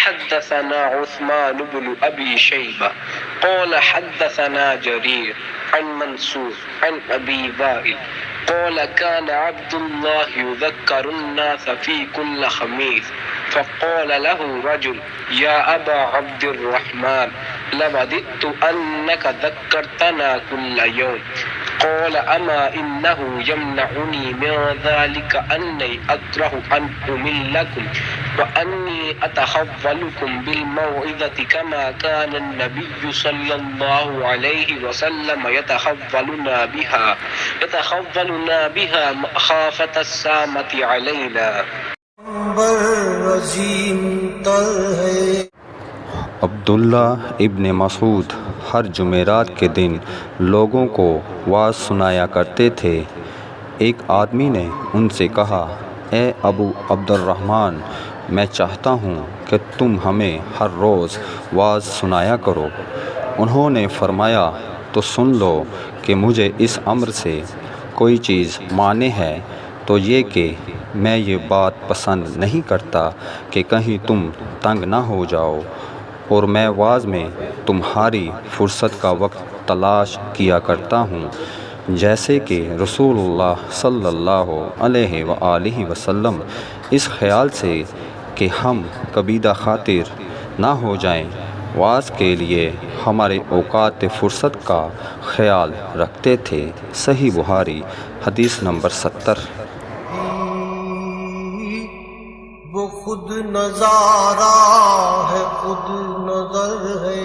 حدثنا عثمان بن أبي شيبة قال حدثنا جرير عن منصور عن أبي وائل قال كان عبد الله يذكر الناس في كل خميس فقال له رجل يا أبا عبد الرحمن لوددت أنك ذكرتنا كل يوم قال أما إنه يمنعني من ذلك أني أكره أن أملكم وأني أتخولكم بالموعظة كما كان النبي صلى الله عليه وسلم يتخولنا بها مخافة السامة علينا. عبداللہ ابن مسعود ہر جمعرات کے دن لوگوں کو وعظ سنایا کرتے تھے۔ ایک آدمی نے ان سے کہا، اے ابو عبد الرحمن، میں چاہتا ہوں کہ تم ہمیں ہر روز وعظ سنایا کرو۔ انہوں نے فرمایا، تو سن لو کہ مجھے اس امر سے کوئی چیز مانع ہے تو یہ کہ میں یہ بات پسند نہیں کرتا کہ کہیں تم تنگ نہ ہو جاؤ، اور میں وعظ میں تمہاری فرصت کا وقت تلاش کیا کرتا ہوں، جیسے کہ رسول اللہ صلی اللہ علیہ وآلہ وسلم اس خیال سے کہ ہم کبیدہ خاطر نہ ہو جائیں، وعظ کے لیے ہمارے اوقات فرصت کا خیال رکھتے تھے۔ صحیح بخاری حدیث نمبر 70۔ وہ خود نظارہ ہے، خود نظر ہے،